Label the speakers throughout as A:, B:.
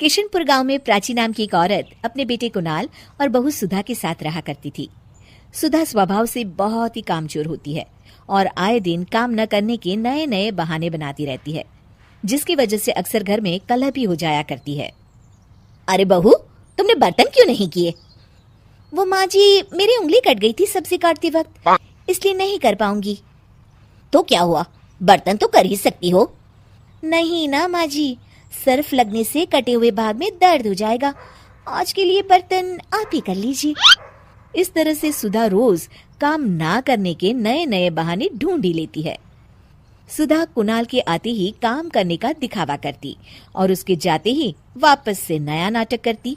A: किशनपुर गांव में प्राची नाम की एक औरत अपने बेटे कुणाल और बहू सुधा के साथ रहा करती थी। सुधा स्वभाव से बहुत ही कामचोर होती है और आए दिन काम न करने के नए नए बहाने बनाती रहती है, जिसकी वजह से अक्सर घर में कलह भी हो जाया करती है।
B: अरे बहू, तुमने बर्तन क्यों नहीं किए?
A: वो माँ जी, मेरी उंगली कट गई थी सब्जी काटते वक्त, इसलिए नहीं कर पाऊंगी।
B: तो क्या हुआ, बर्तन तो कर ही सकती हो।
A: नहीं ना माँ जी, सर्फ लगने से कटे हुए भाग में दर्द हो जाएगा। आज के लिए बर्तन आप ही कर लीजिए। इस तरह से सुधा रोज काम ना करने के नए नए बहाने ढूंढ ही लेती है। सुधा कुणाल के आते ही काम करने का दिखावा करती और उसके जाते ही वापस से नया नाटक करती।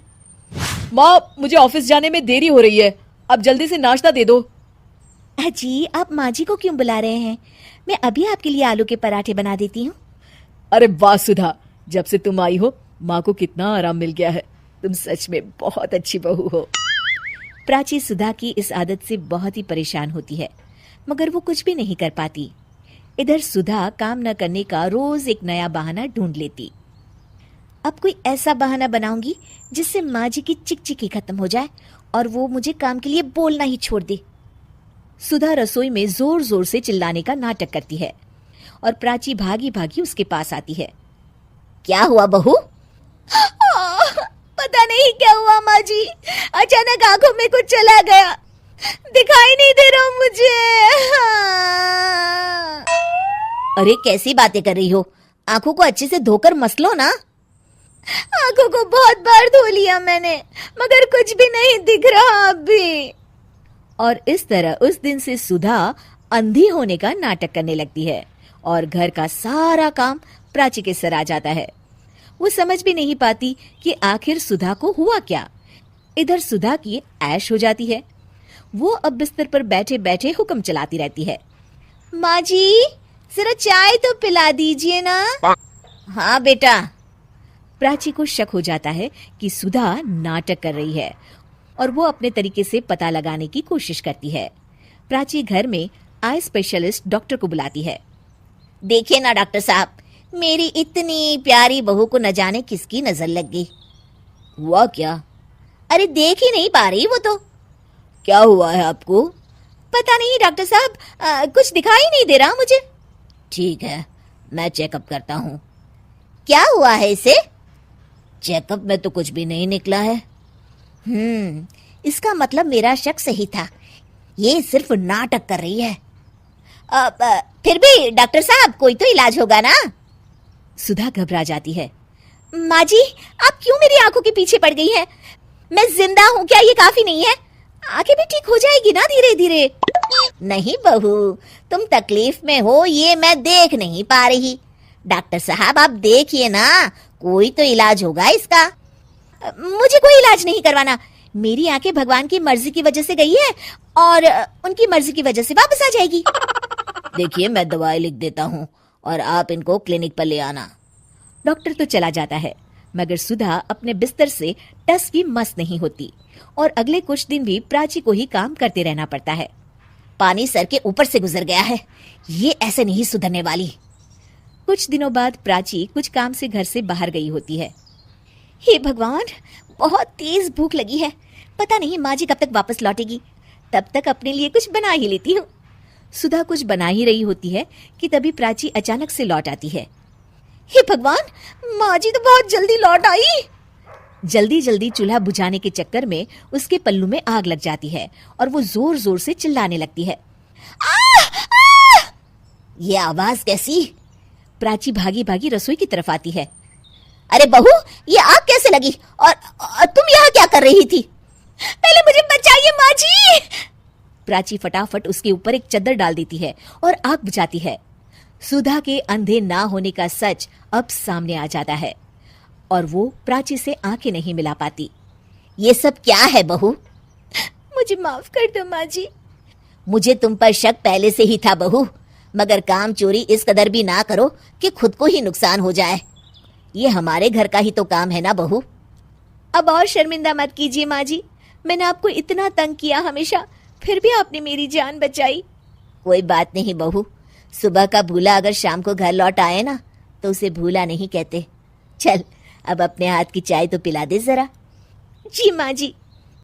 C: माँ, मुझे ऑफिस जाने में देरी हो रही है, अब जल्दी से नाश्ता दे दो।
A: जी, आप माँ जी को क्यों बुला रहे हैं? मैं अभी आपके लिए आलू के पराठे बना देती हूँ।
C: अरे वाह सुधा, जब से तुम आई हो माँ को कितना आराम मिल गया है। तुम सच में बहुत अच्छी बहू हो।
A: प्राची सुधा की इस आदत से बहुत ही परेशान होती है, मगर वो कुछ भी नहीं कर पाती। इधर सुधा काम न करने का रोज एक नया बहाना ढूंढ लेती। अब कोई ऐसा बहाना बनाऊंगी जिससे माँ जी की चिकचिकी खत्म हो जाए और वो मुझे काम के लिए बोलना ही छोड़ दे। सुधा रसोई में जोर जोर से चिल्लाने का नाटक करती है और प्राची भागी भागी उसके पास आती है।
B: क्या हुआ बहू?
A: पता नहीं क्या हुआ माँ जी, अचानक आंखों में कुछ चला गया, दिखाई नहीं दे रहा मुझे।
B: अरे कैसी बातें कर रही हो, आंखों को अच्छे से धोकर मस लो ना।
A: आंखों को बहुत बार धो लिया मैंने, मगर कुछ भी नहीं दिख रहा अभी। और इस तरह उस दिन से सुधा अंधी होने का नाटक करने लगती है और घर का सारा काम प्राची के सर आ जाता है। वो समझ भी नहीं पाती कि आखिर सुधा को हुआ क्या। इधर सुधा की ऐश हो जाती है। वो अब बिस्तर पर बैठे बैठे हुक्म चलाती रहती है। माँ जी, जरा चाय तो पिला दीजिए ना।
B: हाँ बेटा।
A: प्राची को शक हो जाता है कि सुधा नाटक कर रही है और वो अपने तरीके से पता लगाने की कोशिश करती है। प्राची घर में आई स्पेशलिस्ट डॉक्टर को बुलाती है।
B: देखिए ना डॉक्टर साहब, मेरी इतनी प्यारी बहू को न जाने किसकी नजर लग गई।
C: हुआ क्या?
B: अरे देख ही नहीं पा रही वो तो।
C: क्या हुआ है आपको?
A: पता नहीं डॉक्टर साहब, कुछ दिखाई नहीं दे रहा मुझे।
B: ठीक है, मैं चेकअप करता हूँ। क्या हुआ है इसे? चेकअप में तो कुछ भी नहीं निकला है। इसका मतलब मेरा शक सही था, ये सिर्फ नाटक कर रही है। फिर भी डॉक्टर साहब, कोई तो इलाज होगा ना।
A: सुधा घबरा जाती है। माँ जी, आप क्यों मेरी आंखों के पीछे पड़ गई हैं? मैं जिंदा हूँ, क्या ये काफी नहीं है? आंखें भी ठीक हो जाएगी ना धीरे धीरे।
B: नहीं बहू, तुम तकलीफ में हो ये मैं देख नहीं पा रही। डॉक्टर साहब आप देखिए ना, कोई तो इलाज होगा इसका।
A: मुझे कोई इलाज नहीं करवाना। मेरी आंखें भगवान की मर्जी की वजह से गई है और उनकी मर्जी की वजह से वापस आ जाएगी।
B: देखिए, मैं दवाई लिख देता हूँ और आप इनको क्लिनिक पर ले आना।
A: डॉक्टर तो चला जाता है, मगर सुधा अपने बिस्तर से टस की मस नहीं होती और अगले कुछ दिन भी प्राची को ही काम करते रहना पड़ता है।
B: पानी सर के ऊपर से गुजर गया है, ये ऐसे नहीं सुधरने वाली।
A: कुछ दिनों बाद प्राची कुछ काम से घर से बाहर गई होती है। हे भगवान, बहुत तेज भूख लगी है, पता नहीं माँ जी कब तक वापस लौटेगी। तब तक अपने लिए कुछ बना ही लेती हूँ। सुधा कुछ बना ही रही होती है कि तभी प्राची अचानक से लौट आती है। हे भगवान, माँ जी तो बहुत जल्दी लौट आई। जल्दी जल्दी चूल्हा बुझाने के चक्कर में उसके पल्लू में आग लग जाती है और वो जोर जोर से चिल्लाने लगती है।
B: ये आवाज कैसी?
A: प्राची भागी भागी रसोई की तरफ आती है।
B: अरे बहू, ये आग कैसे लगी और तुम यहाँ क्या कर रही थी?
A: पहले मुझे बचाइए माँ जी। प्राची फटाफट उसके ऊपर एक चद्दर डाल देती है और आग बुझाती है। सुधा के अंधे ना होने का सच अब सामने आ जाता है और वो प्राची से आंखें नहीं मिला पाती।
B: ये सब क्या है बहू?
A: मुझे माफ कर दो माँ जी।
B: मुझे तुम पर शक पहले से ही था बहू, मगर काम चोरी इस कदर भी ना करो कि खुद को ही नुकसान हो जाए। ये हमारे घर का ही तो काम है ना बहू।
A: अब और शर्मिंदा मत कीजिए माँ जी, मैंने आपको इतना तंग किया हमेशा, फिर भी आपने मेरी जान बचाई।
B: कोई बात नहीं बहू, सुबह का भूला अगर शाम को घर लौट आए ना तो उसे भूला नहीं कहते। चल अब अपने हाथ की चाय तो पिला दे जरा।
A: जी माँ जी,